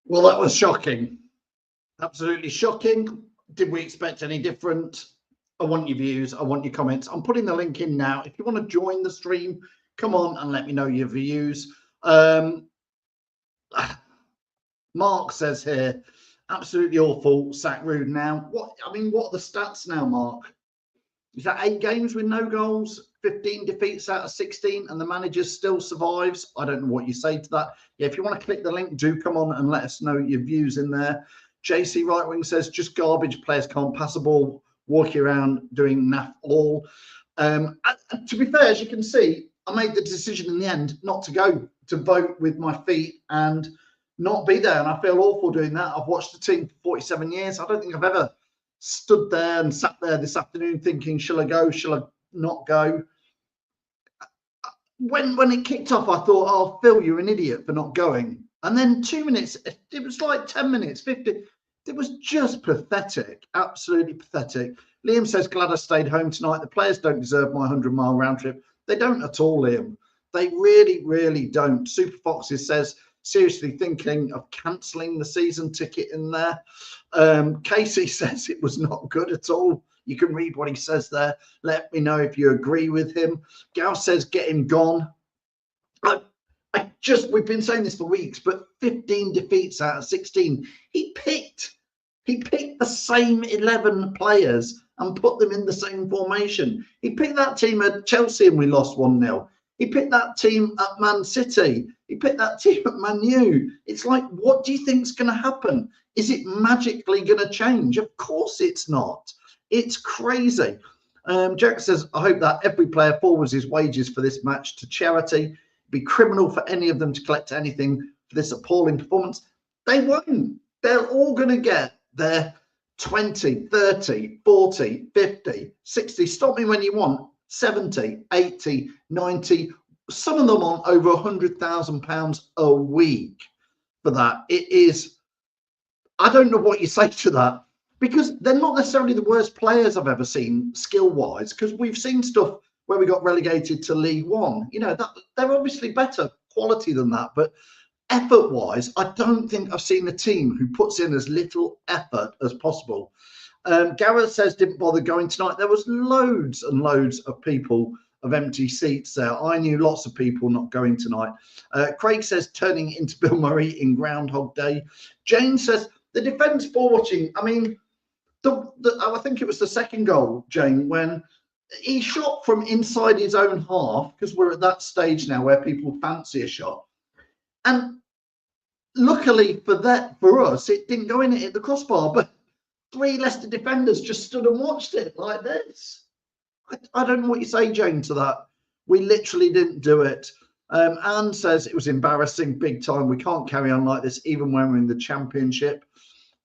Well, that was shocking. Absolutely shocking. Did we expect any different? I want your views. I want your comments. I'm putting the link in now. If you want to join the stream, come on and let me know your views. Mark says here, absolutely awful. Sack Rude now. What are the stats now, Mark? Is that 8 games with no goals, 15 defeats out of 16, and the manager still survives? I don't know what you say to that. Yeah, if you want to click the link, do come on and let us know your views in there. JC Right Wing says, just garbage. Players can't pass a ball, walking around doing naff all. To be fair, as you can see, I made the decision in the end not to go, to vote with my feet and not be there. And I feel awful doing that. I've watched the team for 47 years. I don't think I've ever stood there and sat there this afternoon thinking, shall I go? Shall I not go? When it kicked off, I thought, oh, Phil, you're an idiot for not going. And then 2 minutes, it was like 10 minutes, 50. It was just pathetic, absolutely pathetic. Liam says, glad I stayed home tonight. The players don't deserve my 100-mile round trip. They don't at all, Liam. They really, really don't. Super Foxes says, seriously thinking of cancelling the season ticket in there. Casey says it was not good at all. You can read what he says there. Let me know if you agree with him. Gal says, get him gone. We've been saying this for weeks, but 15 defeats out of 16. He picked the same 11 players and put them in the same formation. He picked that team at Chelsea and we lost 1-0. He picked that team at Man City. He picked that team at Man U. It's like, what do you think's going to happen? Is it magically going to change? Of course it's not. It's crazy. Jack says, I hope that every player forwards his wages for this match to charity. It'd be criminal for any of them to collect anything for this appalling performance. They won't. They're all going to get their 20, 30, 40, 50, 60. Stop me when you want. 70, 80, 90, some of them on over £100,000 a week for that. It is, I don't know what you say to that, because they're not necessarily the worst players I've ever seen skill-wise, because we've seen stuff where we got relegated to League One. You know, that they're obviously better quality than that, but effort-wise, I don't think I've seen a team who puts in as little effort as possible. Gareth says, didn't bother going tonight. There was loads and loads of people of empty seats there. I knew lots of people not going tonight. Craig says, turning into Bill Murray in Groundhog Day. Jane says, the defence for watching, I mean, I think it was the second goal, Jane, when he shot from inside his own half, because we're at that stage now where people fancy a shot. And luckily for us, it didn't go in, it hit the crossbar, but 3 Leicester defenders just stood and watched it like this. I don't know what you say, Jane, to that. We literally didn't do it. Anne says it was embarrassing, big time. We can't carry on like this, even when we're in the Championship.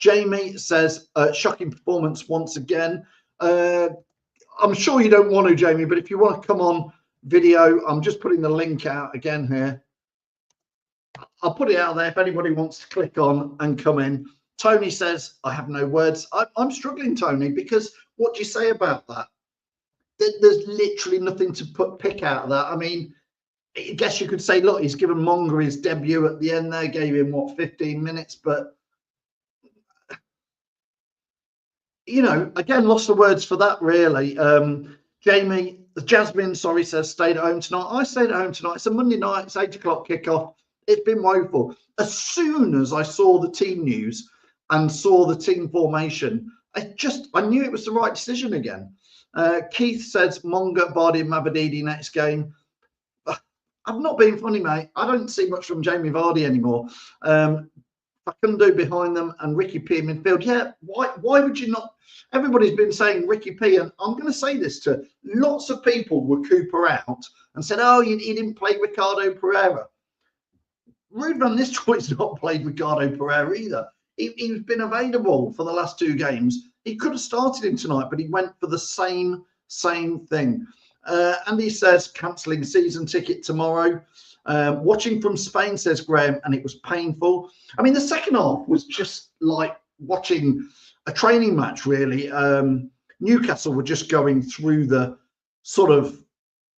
Jamie says, shocking performance once again. I'm sure you don't want to, Jamie, but if you want to come on video, I'm just putting the link out again here. I'll put it out there if anybody wants to click on and come in. Tony says, I have no words. I'm struggling, Tony, because what do you say about that? There's literally nothing to pick out of that. I mean, I guess you could say, look, he's given Monger his debut at the end there, gave him, what, 15 minutes? But, you know, again, lost the words for that, really. Jasmine, sorry, says, stayed at home tonight. I stayed at home tonight. It's a Monday night. It's 8 o'clock kickoff. It's been woeful. As soon as I saw the team news and saw the team formation, I knew it was the right decision again. Keith says, Monger, Vardy and Mabadidi next game. I'm not being funny, mate. I don't see much from Jamie Vardy anymore. Facundo behind them and Ricky P in midfield. Yeah, why would you not? Everybody's been saying Ricky P, and I'm going to say this to lots of people were Cooper out and said, oh, he didn't play Ricardo Pereira. Ruud van Nistelrooy's not played Ricardo Pereira either. He's been available for the last 2 games. He could have started him tonight, but he went for the same thing. Andy says, cancelling season ticket tomorrow. Watching from Spain, says Graham, and it was painful. I mean, the second half was just like watching a training match, really. Newcastle were just going through the sort of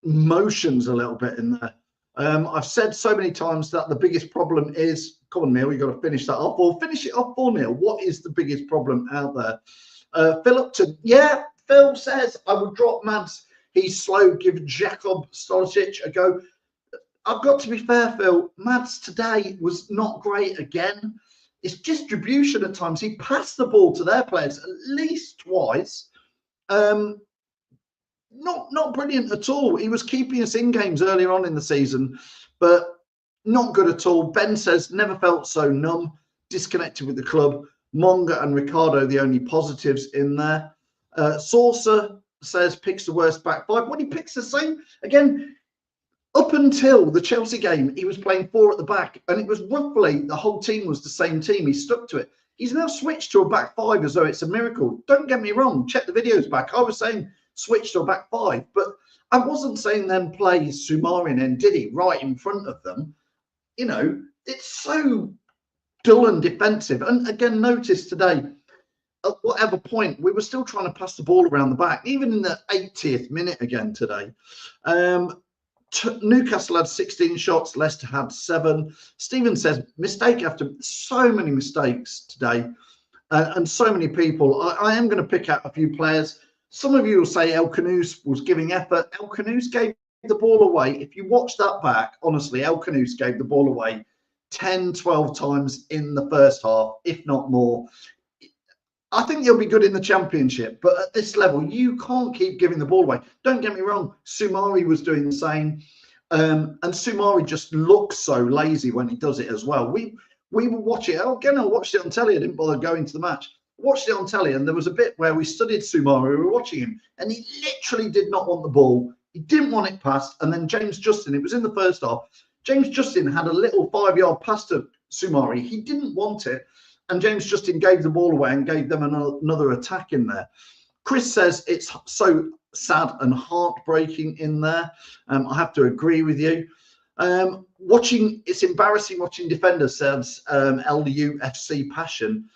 motions a little bit in there. I've said so many times that the biggest problem is, come on, Neil, you've got to finish that off, or finish it off for Neil. What is the biggest problem out there? Philipton, yeah, Phil says, I would drop Mads. He's slow. Give Jakob Stolicic a go. I've got to be fair, Phil. Mads today was not great again. It's distribution at times. He passed the ball to their players at least twice. Not brilliant at all. He was keeping us in games earlier on in the season, but not good at all. Ben says, never felt so numb, disconnected with the club. Monga and Ricardo, the only positives in there. Saucer says, picks the worst back five. When he picks the same, again, up until the Chelsea game, he was playing four at the back, and it was roughly the whole team was the same team. He stuck to it. He's now switched to a back five as though it's a miracle. Don't get me wrong. Check the videos back. I was saying switch to a back five, but I wasn't saying then play Soumare and Didi right in front of them. You know, it's so dull and defensive. And again, notice today, at whatever point, we were still trying to pass the ball around the back, even in the 80th minute again today. Newcastle had 16 shots, Leicester had 7. Stephen says, mistake after so many mistakes today, and so many people. I am going to pick out a few players. Some of you will say El Khanous was giving effort. El Khanous gave the ball away. If you watch that back, honestly, El Khanous gave the ball away 10, 12 times in the first half, if not more. I think he'll be good in the Championship, but at this level, you can't keep giving the ball away. Don't get me wrong. Soumare was doing the same. And Soumare just looks so lazy when he does it as well. We will watch it. Again, I watched it on telly. I didn't bother going to the match. Watched it on telly, and there was a bit where we studied Soumare. We were watching him, and he literally did not want the ball. He didn't want it passed. And then James Justin, it was in the first half. James Justin had a little 5-yard pass to Soumare. He didn't want it. And James Justin gave the ball away and gave them another attack in there. Chris says it's so sad and heartbreaking in there. I have to agree with you. It's embarrassing watching defenders, says LUFC Passion,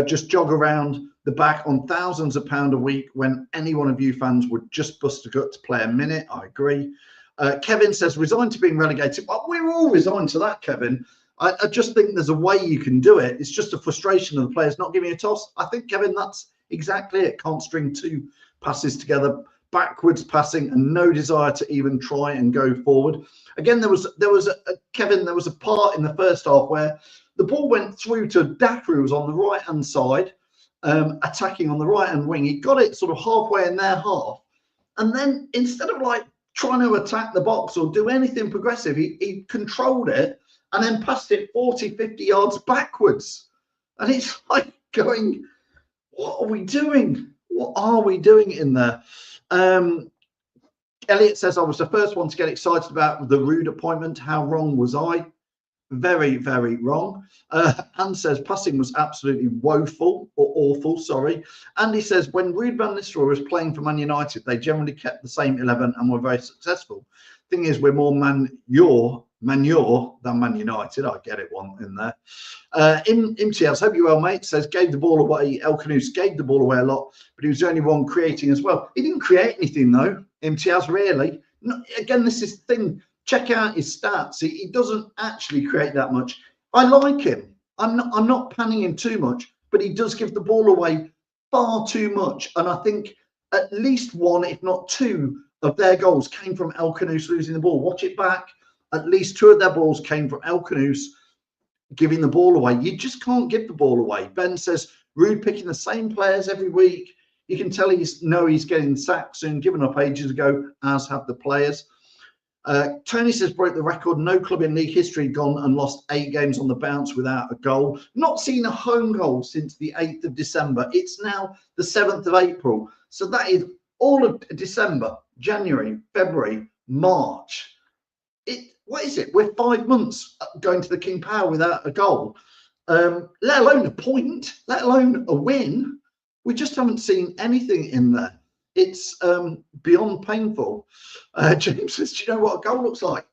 just jog around the back on thousands of pounds a week when any one of you fans would just bust a gut to play a minute. I agree. Kevin says, resigned to being relegated. Well, we're all resigned to that, Kevin. I just think there's a way you can do it. It's just a frustration of the players not giving a toss. I think, Kevin, that's exactly it. Can't string two passes together, backwards passing, and no desire to even try and go forward. Again, there was a part in the first half where the ball went through to Dacre, who was on the right-hand side, attacking on the right-hand wing. He got it sort of halfway in their half. And then instead of like trying to attack the box or do anything progressive, he controlled it and then passed it 40, 50 yards backwards. And it's like going, what are we doing? What are we doing in there? Elliot says, I was the first one to get excited about the Rude appointment. How wrong was I? Very, very wrong. Anne says, passing was absolutely woeful or awful, sorry. Andy says, when Ruud van Nistelrooy was playing for Man United, they generally kept the same 11 and were very successful. Thing is, we're more manure than Man United. I get it, one in there. Imtiaz, hope you well, mate, says, gave the ball away. El Khanous gave the ball away a lot, but he was the only one creating as well. He didn't create anything, though, Imtiaz, really. No, again, this is the thing. Check out his stats. He doesn't actually create that much. I like him. I'm not panning him too much, but he does give the ball away far too much. And I think at least one, if not two, of their goals came from El Khanous losing the ball. Watch it back. At least 2 of their balls came from El Khanous giving the ball away. You just can't give the ball away. Ben says, Rude picking the same players every week. You can tell he's getting sacked soon, given up ages ago, as have the players. Tony says, broke the record. No club in league history gone and lost 8 games on the bounce without a goal. Not seen a home goal since the 8th of December. It's now the 7th of April. So that is all of December, January, February, March. What is it? We're 5 months going to the King Power without a goal, let alone a point, let alone a win. We just haven't seen anything in there. It's beyond painful. James says, do you know what a goal looks like?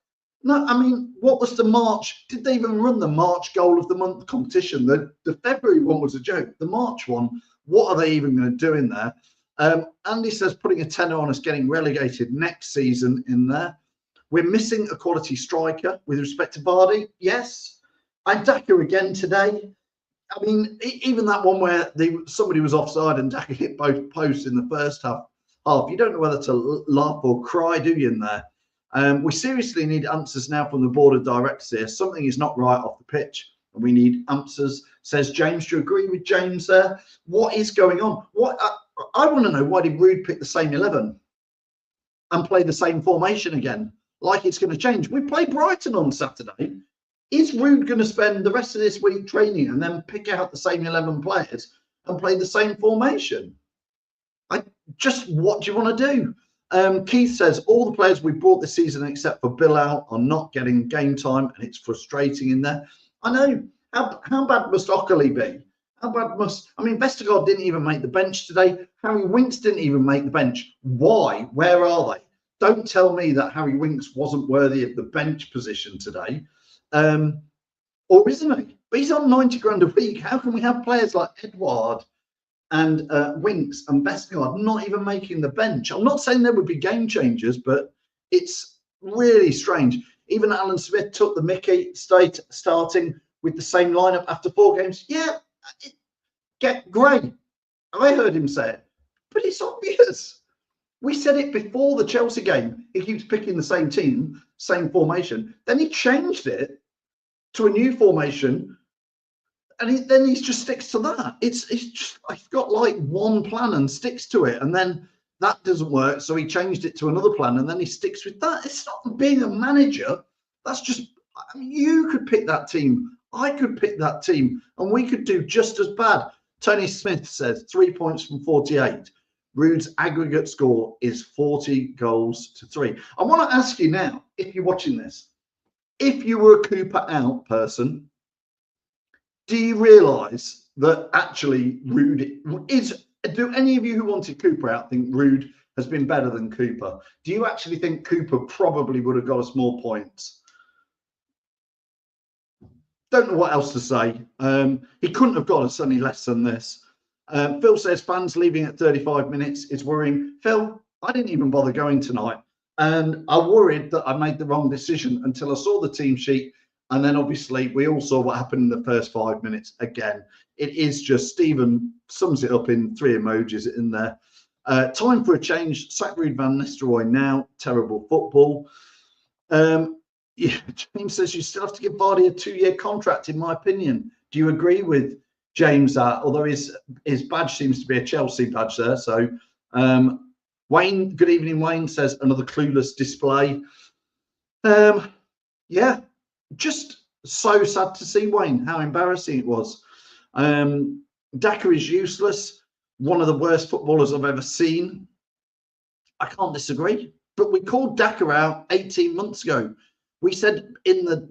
No, I mean, what was the March? Did they even run the March goal of the month competition? The February one was a joke. The March one, what are they even going to do in there? Andy says putting a tenner on us getting relegated next season in there. We're missing a quality striker with respect to Vardy. Yes. Daka again today. I mean, even that one where somebody was offside and Daka hit both posts in the first half. You don't know whether to laugh or cry, do you, in there? We seriously need answers now from the board of directors here. Something is not right off the pitch, and we need answers, says James. Do you agree with James there? What is going on? I want to know, why did Rude pick the same 11 and play the same formation again? Like it's going to change. We play Brighton on Saturday. Is Rude going to spend the rest of this week training and then pick out the same 11 players and play the same formation? What do you want to do? Keith says all the players we brought this season except for Bilal are not getting game time, and it's frustrating in there. I know. How bad must Ockley be? Vestergaard didn't even make the bench today. Harry Winks didn't even make the bench. Why? Where are they? Don't tell me that Harry Winks wasn't worthy of the bench position today. Or isn't he? But he's on 90 grand a week. How can we have players like Edouard and Winks and Vestergaard not even making the bench? I'm not saying there would be game changers, but it's really strange. Even Alan Smith took the mickey starting with the same lineup after 4 games. Yeah, great. I heard him say it, but it's obvious. We said it before the Chelsea game. He keeps picking the same team, same formation. Then he changed it to a new formation, and then he just sticks to that. It's just, I've got like one plan and sticks to it, and then that doesn't work, so he changed it to another plan, and then he sticks with that. It's not being a manager. That's just, you could pick that team. I could pick that team, and we could do just as bad. Tony Smith says 3 points from 48. Rude's aggregate score is 40 goals to 3. I want to ask you now, if you're watching this, if you were a Cooper out person, do you realise that actually Rude is, do any of you who wanted Cooper out think Rude has been better than Cooper? Do you actually think Cooper probably would have got us more points? Don't know what else to say. He couldn't have got us any less than this. Phil says fans leaving at 35 minutes is worrying. Phil, I didn't even bother going tonight, and I worried that I made the wrong decision until I saw the team sheet, and then obviously we all saw what happened in the first 5 minutes. Again, it is just, Stephen sums it up in 3 emojis in there. Time for a change. Sack Ruud van Nistelrooy now. Terrible football. Yeah, James says you still have to give Vardy a 2-year contract, in my opinion. Do you agree with James that? Although his badge seems to be a Chelsea badge there. So Wayne, good evening, Wayne, says another clueless display. Yeah, just so sad to see, Wayne, how embarrassing it was. Daka is useless. One of the worst footballers I've ever seen. I can't disagree. But we called Daka out 18 months ago. We said in the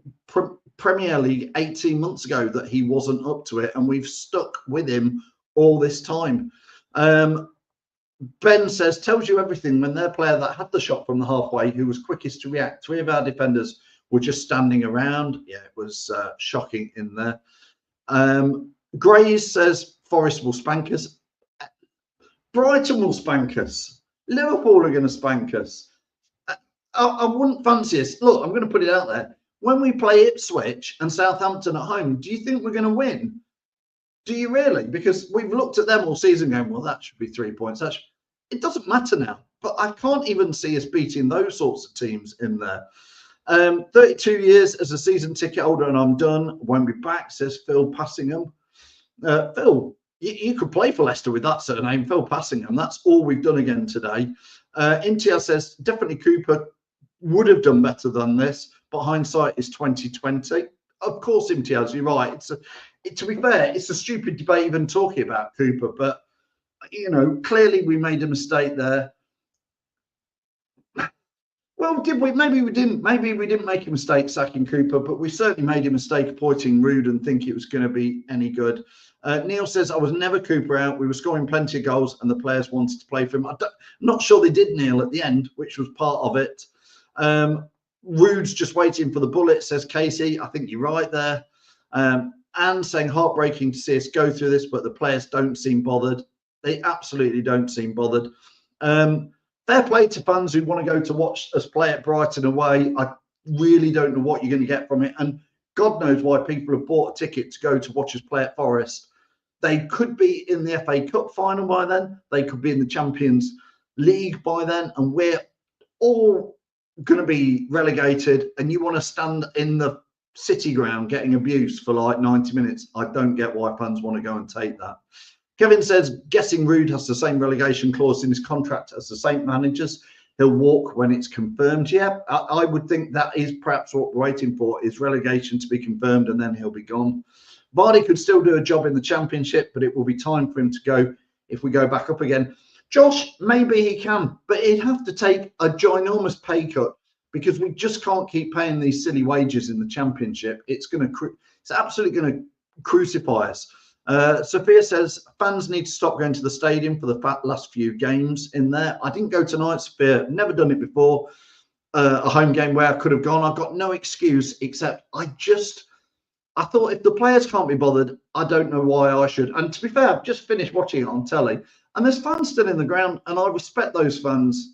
Premier League 18 months ago that he wasn't up to it, and we've stuck with him all this time. Ben says, tells you everything when their player that had the shot from the halfway, who was quickest to react. 3 of our defenders were just standing around. Yeah, it was shocking in there. Grays says, Forest will spank us. Brighton will spank us. Liverpool are going to spank us. I wouldn't fancy us. Look, I'm going to put it out there. When we play Ipswich and Southampton at home, do you think we're going to win? Do you really? Because we've looked at them all season going, well, that should be 3 points. It doesn't matter now. But I can't even see us beating those sorts of teams in there. 32 years as a season ticket holder, and I'm done. Won't be back, says Phil Passingham. Phil, you could play for Leicester with that surname, Phil Passingham. That's all we've done again today. Imtiaz says, definitely Cooper would have done better than this, but hindsight is 2020. Of course, Imtiaz, you're right. To be fair, it's a stupid debate even talking about Cooper, but you know, clearly we made a mistake there. Well, did we? Maybe we didn't. Maybe we didn't make a mistake sacking Cooper, but we certainly made a mistake appointing Ruud and think it was going to be any good. Neil says, I was never Cooper out. We were scoring plenty of goals and the players wanted to play for him. I'm not sure they did, Neil, at the end, which was part of it. Rude's just waiting for the bullet, says Casey. I think you're right there. And saying heartbreaking to see us go through this, but the players don't seem bothered. They absolutely don't seem bothered. Fair play to fans who want to go to watch us play at Brighton away. I really don't know what you're going to get from it. And God knows why people have bought a ticket to go to watch us play at Forest. They could be in the FA Cup final by then. They could be in the Champions League by then. And we're all going to be relegated. And you want to stand in the City ground getting abuse for like 90 minutes. I don't get why fans want to go and take that. Kevin says, guessing Rude has the same relegation clause in his contract as the Saint managers. He'll walk when it's confirmed. Yeah, I would think that is perhaps what we're waiting for, is relegation to be confirmed, and then he'll be gone. Vardy could still do a job in the Championship, but it will be time for him to go if we go back up again. Josh, maybe he can, but he'd have to take a ginormous pay cut, because we just can't keep paying these silly wages in the Championship. It's absolutely going to crucify us. Sophia says fans need to stop going to the stadium for the last few games in there. I didn't go tonight, Sophia. Never done it before. A home game where I could have gone. I've got no excuse except I thought if the players can't be bothered, I don't know why I should. And to be fair, I've just finished watching it on telly, and there's fans still in the ground, and I respect those fans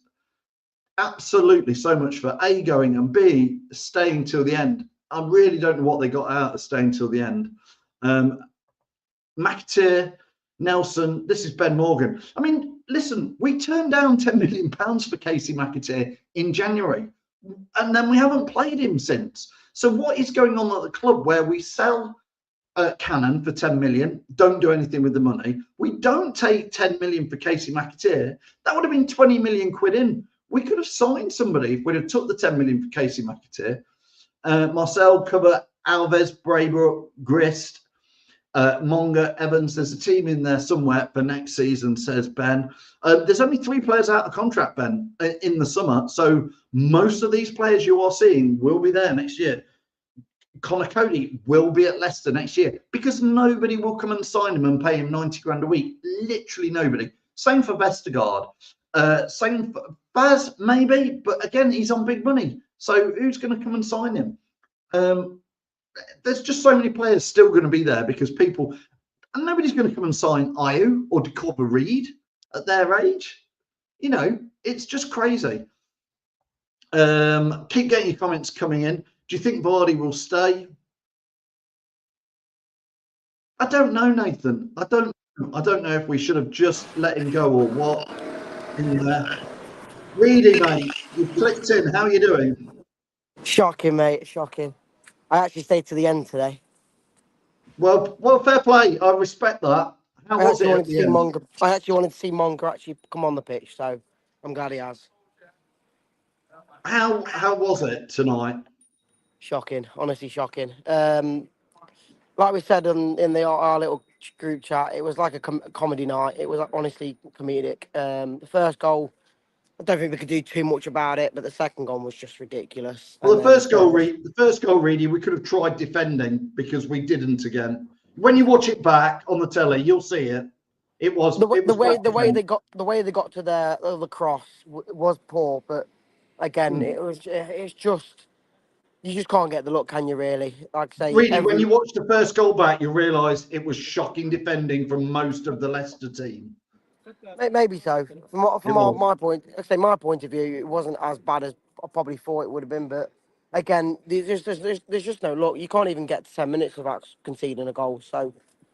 absolutely so much for A, going, and B, staying till the end. I really don't know what they got out of staying till the end. McAteer, Nelson, this is Ben Morgan. I mean, listen, we turned down £10 million for Casey McAteer in January, and then we haven't played him since. So what is going on at the club where we sell Cannon for 10 million, don't do anything with the money? We don't take 10 million for Casey McAteer. That would have been 20 million quid in. We could have signed somebody if we'd have took the 10 million for Casey McAteer. Marcel, Cover, Alves, Braybrook, Grist, Monga, Evans. There's a team in there somewhere for next season, says Ben. There's only 3 players out of contract, Ben, in the summer. So most of these players you are seeing will be there next year. Connor Cody will be at Leicester next year, because nobody will come and sign him and pay him 90 grand a week. Literally nobody. Same for Vestergaard. Same for Baz, maybe, but again, he's on big money. So who's going to come and sign him? There's just so many players still going to be there because people, and nobody's going to come and sign Ayew or Decorba Reed at their age. You know, it's just crazy. Keep getting your comments coming in. Do you think Vardy will stay? I don't know, Nathan. I don't know if we should have just let him go or what. In there. Reedy, mate, you clicked in. How are you doing? Shocking, mate. Shocking. I actually stayed to the end today. Well, fair play. I respect that. How was it at the end? I actually wanted to see Monga actually come on the pitch, so I'm glad he has. How was it tonight? Shocking, honestly shocking. Like we said in our little group chat, it was like a comedy night. It was honestly comedic. The first goal, I don't think we could do too much about it, but the second goal was just ridiculous. Well, the first goal, Reedy, we could have tried defending because we didn't again. When you watch it back on the telly, you'll see it. It was the way they got to the cross was poor, but again, it's just. You just can't get the look, can you, really? Like I say, Reedy, when you watch the first goal back, you realise it was shocking defending from most of the Leicester team. Maybe so. From my point, my point of view, it wasn't as bad as I probably thought it would have been. But again, there's just no look. You can't even get to 10 minutes without conceding a goal. So,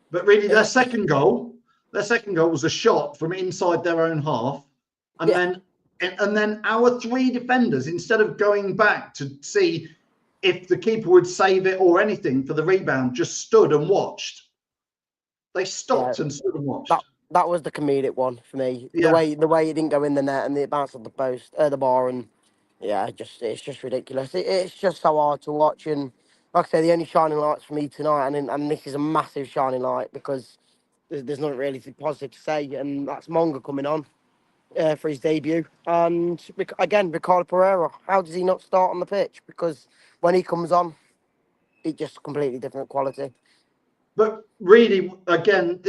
but really, their second goal was a shot from inside their own half, and then our 3 defenders, instead of going back to see if the keeper would save it or anything for the rebound, just stood and watched. They stopped and stood and watched. That was the comedic one for me. Yeah. The way it didn't go in the net and it bounced off the bar, and it's just ridiculous. It's just so hard to watch. And like I say, the only shining lights for me tonight, and this is a massive shining light because there's not really positive to say, and that's Monga coming on for his debut. And again, Ricardo Pereira, how does he not start on the pitch? Because when he comes on, it's just completely different quality. But really, again,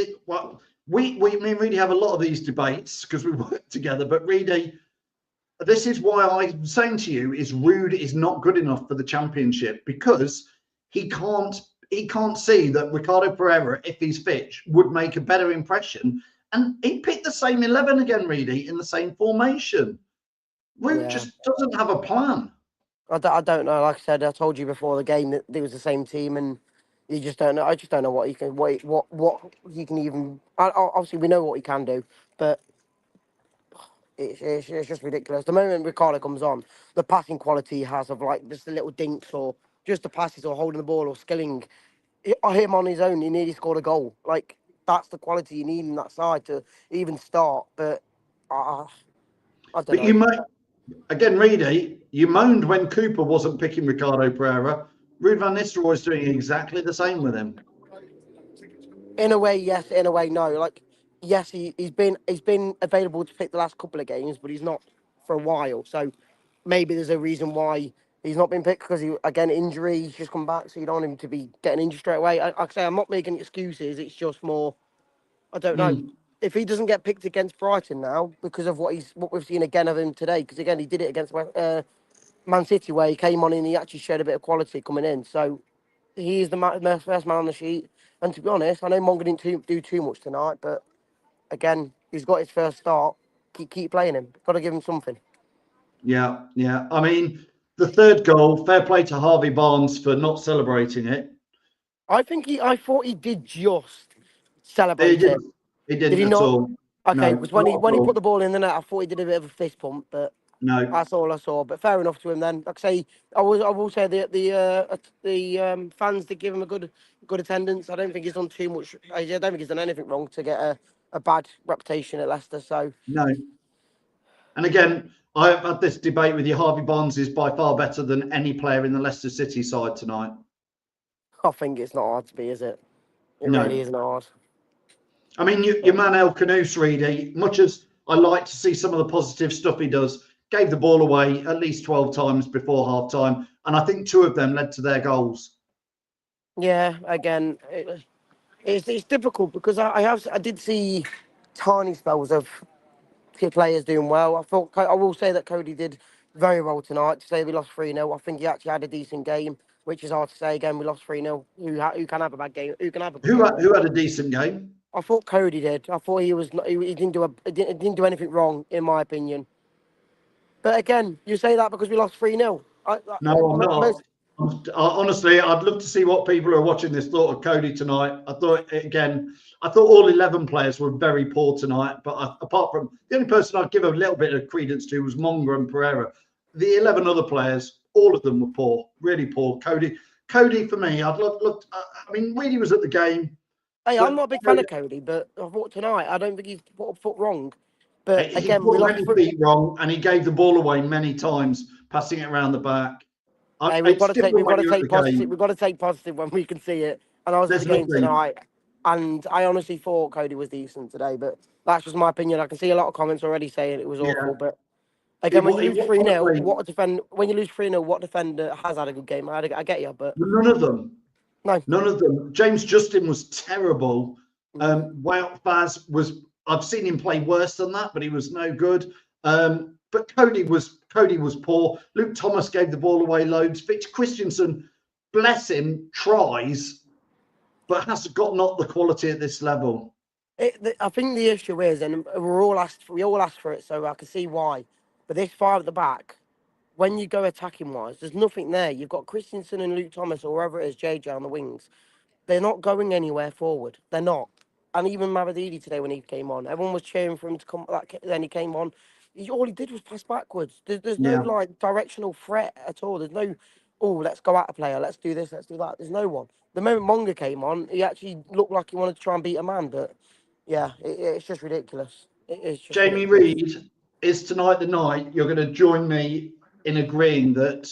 we really have a lot of these debates because we work together. But really, this is why I'm saying to you is Rude is not good enough for the Championship, because he can't see that Ricardo Pereira, if he's fit, would make a better impression. And he picked the same 11 again, Reedy, in the same formation. Rude just doesn't have a plan. I don't know. Like I said, I told you before the game that it was the same team, and you just don't know. I just don't know what he can, what he can even. Obviously, we know what he can do, but it's just ridiculous. The moment Ricardo comes on, the passing quality he has of like just the little dinks or just the passes or holding the ball or skilling, him on his own, he nearly scored a goal. Like that's the quality you need in that side to even start. But I don't But know. you might. Again, Reedy, you moaned when Cooper wasn't picking Ricardo Pereira. Ruud van Nistelrooy is doing exactly the same with him. In a way, yes. In a way, no. Like, yes, he's been available to pick the last couple of games, but he's not for a while. So maybe there's a reason why he's not been picked because he again injury. He's just come back, so you don't want him to be getting injured straight away. I say I'm not making excuses. It's just more. I don't know. If he doesn't get picked against Brighton now because of what we've seen again of him today, because again he did it against Man City where he came on and he actually showed a bit of quality coming in. So he is the first man on the sheet. And to be honest, I know Monga didn't do too much tonight, but again, he's got his first start. Keep playing him. Got to give him something. Yeah, yeah. I mean, the third goal, fair play to Harvey Barnes for not celebrating it. I thought he did just He celebrate it. didn't. He Did didn't he at not? all. Okay, No, because not when at he put all. the ball in the net, I thought he did a bit of a fist pump, but No. that's all I saw. But fair enough to him then. Like I say, I will say the fans did give him a good attendance. I don't think he's done too much. I don't think he's done anything wrong to get a bad reputation at Leicester. So No. And again, I've had this debate with you. Harvey Barnes is by far better than any player in the Leicester City side tonight. I think it's not hard to be, is it? It really No. isn't hard. I mean, your man El Canouse, Reedy, much as I like to see some of the positive stuff he does, gave the ball away at least 12 times before half time. And I think 2 of them led to their goals. Yeah, again, it's difficult because I did see tiny spells of players doing well. I will say that Cody did very well tonight. To say we lost 3-0, I think he actually had a decent game, which is hard to say. Again, we lost 3-0. Who can have a bad game? Who can have a good Who game? had a decent game? I thought Cody did. I thought he was. He didn't do anything wrong, in my opinion. But again, you say that because we lost 3-0. No, I'm not. Most, Honestly, I'd love to see what people who are watching this thought of Cody tonight. I thought all 11 players were very poor tonight. But apart from the only person I'd give a little bit of credence to was Monga and Pereira. The 11 other players, all of them were poor, really poor. Cody, for me, I'd looked. I mean, Reedy was at the game. hey, I'm But not a big fan of Cody, but I thought tonight I don't think he's put a foot wrong. But he again, we put lost. many feet wrong, and he gave the ball away many times, passing it around the back. Hey, It's different when you're at the positive. game. We've got to take positive when we can see it. And I was at There's the game nothing. tonight, and I honestly thought Cody was decent today. But that's just my opinion. I can see a lot of comments already saying it was Yeah. awful. But again, when you lose 3-0, Honestly, when you lose 3-0, what defender has had a good game? I get you, but none of them. no. None of them. James Justin was terrible. Mm-hmm. Wout Faz was. I've seen him play worse than that, but he was no good. But Cody was poor. Luke Thomas gave the ball away loads. Victor Christensen, bless him, tries, but has got not the quality at this level. I think the issue is, and we all asked for it, so I can see why. But this 5 at the back, when you go attacking wise, there's nothing there. You've got Christensen and Luke Thomas or whoever it is, JJ on the wings. They're not going anywhere forward. They're not. And even Mavididi today when he came on, everyone was cheering for him to come. Then he came on. All he did was pass backwards. There's no Yeah. like directional threat at all. There's no, oh, let's go at a player. Let's do this. Let's do that. There's no one. The moment Monga came on, he actually looked like he wanted to try and beat a man. But yeah, it's just ridiculous. It is just Jamie ridiculous. Reid, is tonight the night you're going to join me in agreeing that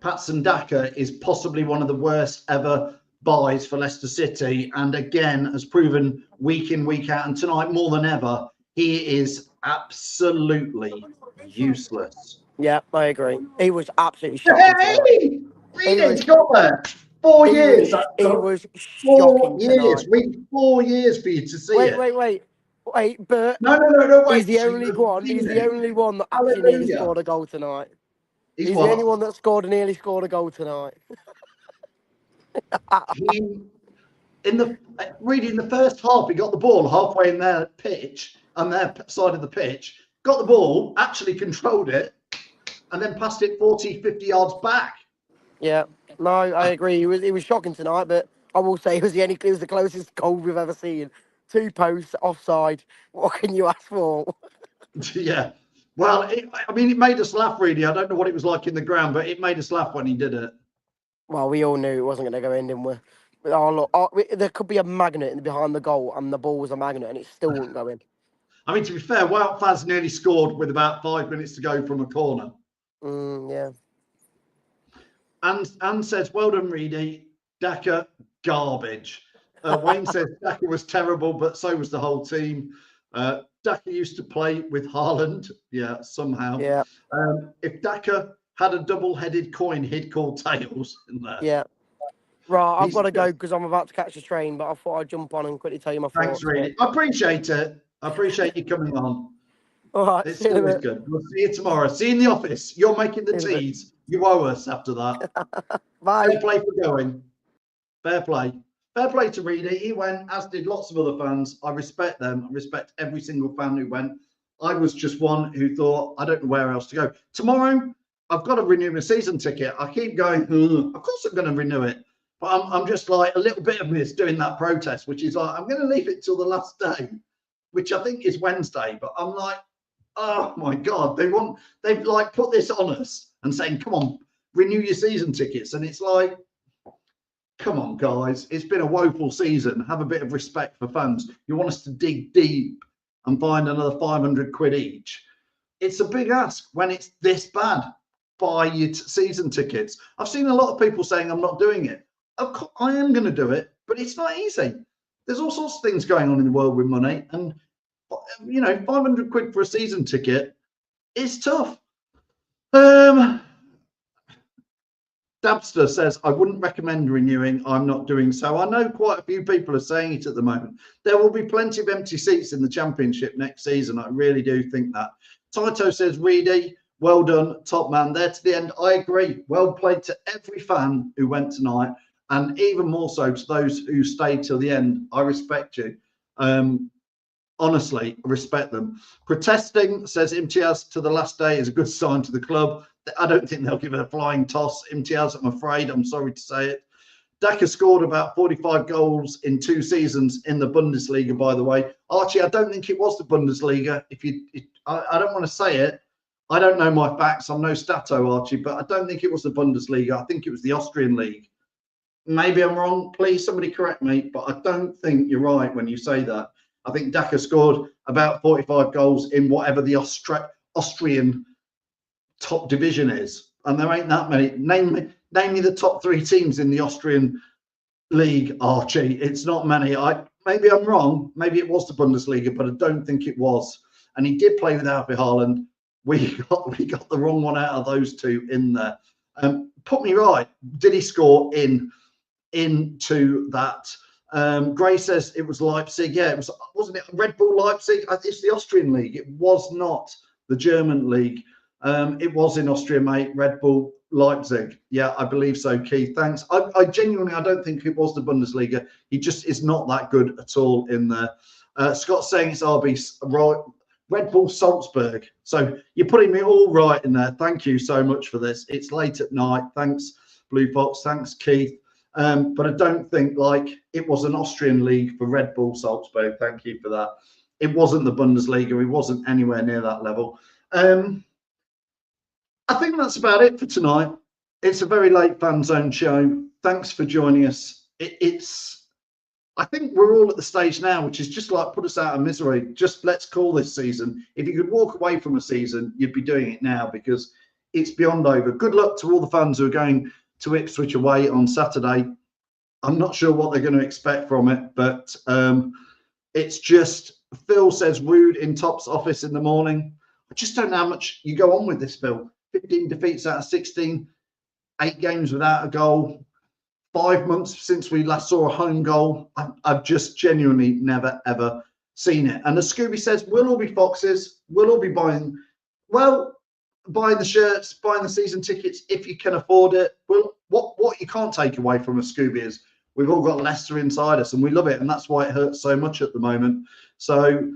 Patson Daka is possibly one of the worst ever buys for Leicester City, and again has proven week in, week out, and tonight more than ever, he is absolutely useless. Yeah, I agree. He was absolutely shocking tonight. Hey, read He it, was got there. 4 years. he was Four shocking tonight. years. Wait 4 years for you to see Wait, it. wait, wait. Wait, but No, he's wait. the So only you've one. seen He's the it. only one that actually nearly Hallelujah. scored a goal tonight. He's He's the only what? one that scored and nearly scored a goal tonight. He in the reading the first half, he got the ball halfway in their pitch and their side of the pitch, got the ball, actually controlled it, and then passed it 40, 50 yards back. Yeah, no, I agree. He was shocking tonight, but I will say it was the closest goal we've ever seen. 2 posts offside. What can you ask for? Yeah. Well, I mean, it made us laugh, really. I don't know what it was like in the ground, but it made us laugh when he did it. Well, we all knew it wasn't going to go in, didn't we? But, look, there could be a magnet behind the goal, and the ball was a magnet, and it still wouldn't go in. I mean, to be fair, Wout Faz nearly scored with about 5 minutes to go from a corner. Yeah. And says, well done, Reedy. Daka, garbage. Wayne says Daka was terrible, but so was the whole team. Daka used to play with Haaland. Yeah, somehow. Yeah. If Daka had a double-headed coin, he'd call tails in there. Yeah. Right, I've got to go because I'm about to catch a train, but I thought I'd jump on and quickly tell you my thoughts. Thanks, Reedy. I appreciate it. I appreciate you coming on. All right, It's always good. We'll see you tomorrow. See you in the office. You're making the teas. You owe us after that. Bye. Fair play for going. Fair play. Fair play to Reedy. He went, as did lots of other fans. I respect them. I respect every single fan who went. I was just one who thought, I don't know where else to go. Tomorrow, I've got to renew my season ticket. I keep going, of course I'm going to renew it. But I'm just like, a little bit of me is doing that protest, which is like, I'm going to leave it till the last day, which I think is Wednesday. But I'm like, oh my God, they've like put this on us and saying, come on, renew your season tickets. And it's like, come on, guys, it's been a woeful season. Have a bit of respect for fans. You want us to dig deep and find another 500 quid each? It's a big ask when it's this bad. Buy your season tickets. I've seen a lot of people saying I'm not doing it. Of course, I am going to do it, but it's not easy. There's all sorts of things going on in the world with money, and 500 quid for a season ticket is tough. Dabster says, I wouldn't recommend renewing. I'm not doing so. I know quite a few people are saying it at the moment. There will be plenty of empty seats in the Championship next season. I really do think that. Taito says, Reedy, well done, top man. There to the end. I agree. Well played to every fan who went tonight, and even more so to those who stayed till the end. I respect you. Honestly, respect them. Protesting, says Imtiaz, to the last day is a good sign to the club. I don't think they'll give it a flying toss. Imtiaz, I'm afraid. I'm sorry to say it. Daka scored about 45 goals in 2 seasons in the Bundesliga, by the way. Archie, I don't think it was the Bundesliga. I don't want to say it. I don't know my facts. I'm no stato, Archie, but I don't think it was the Bundesliga. I think it was the Austrian league. Maybe I'm wrong. Please, somebody correct me, but I don't think you're right when you say that. I think Daka scored about 45 goals in whatever the Austrian top division is, and there ain't that many. Name me the top 3 teams in the Austrian league, Archie. It's not many. Maybe I'm wrong. Maybe it was the Bundesliga, but I don't think it was. And he did play with Alfie Haaland. We got the wrong one out of those 2 in there. Put me right. Did he score into that? Gray says it was Leipzig. Yeah, it was. Wasn't it Red Bull Leipzig? It's the Austrian league. It was not the German league. It was in Austria, mate. Red Bull Leipzig. Yeah, I believe so, Keith. Thanks. I genuinely, I don't think it was the Bundesliga. He just is not that good at all in there. Scott's saying it's Red Bull Salzburg. So you're putting me all right in there. Thank you so much for this. It's late at night. Thanks, Blue Fox. Thanks, Keith. But I don't think it was an Austrian league for Red Bull Salzburg. Thank you for that. It wasn't the Bundesliga. It wasn't anywhere near that level. I think that's about it for tonight. It's a very late Fan Zone show. Thanks for joining us. I think we're all at the stage now, which is just like put us out of misery. Just let's call this season. If you could walk away from a season, you'd be doing it now because it's beyond over. Good luck to all the fans who are going to Ipswich away on Saturday. I'm not sure what they're going to expect from it, but it's just, Phil says rude in Top's office in the morning. I just don't know how much you go on with this, Phil. 15 defeats out of 16, 8 games without a goal, 5 months since we last saw a home goal. I've just genuinely never, ever seen it. And as Scooby says, we'll all be Foxes. We'll all be buying the shirts, buying the season tickets if you can afford it. Well, what you can't take away from a Scooby is we've all got Leicester inside us, and we love it, and that's why it hurts so much at the moment. So,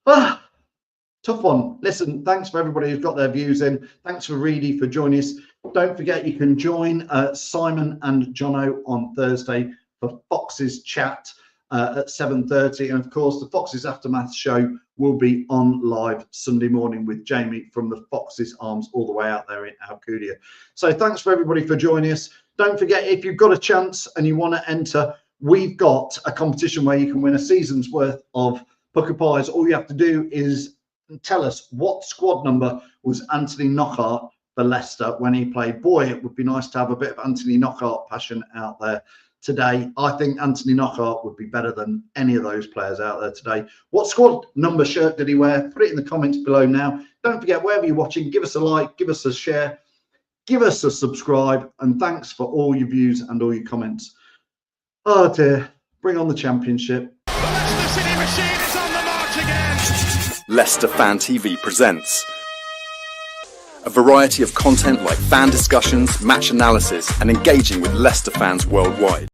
tough one. Listen, thanks for everybody who's got their views in. Thanks for Reedy for joining us. Don't forget you can join Simon and Jono on Thursday for Fox's chat at 7:30, and of course the Fox's Aftermath show will be on live Sunday morning with Jamie from the Fox's Arms all the way out there in Alcudia. So thanks for everybody for joining us. Don't forget, if you've got a chance and you want to enter, we've got a competition where you can win a season's worth of Pucker Pies. All you have to do is tell us what squad number was Anthony Knockaert for Leicester when he played. Boy, it would be nice to have a bit of Anthony Knockaert passion out there today. I think Anthony Knockaert would be better than any of those players out there today. What squad number shirt did he wear? Put it in the comments below now. Don't forget, wherever you're watching, give us a like, give us a share, give us a subscribe, and thanks for all your views and all your comments. Oh dear, bring on the championship. The Leicester City machine is on the march again. Leicester Fan TV presents a variety of content like fan discussions, match analysis, and engaging with Leicester fans worldwide.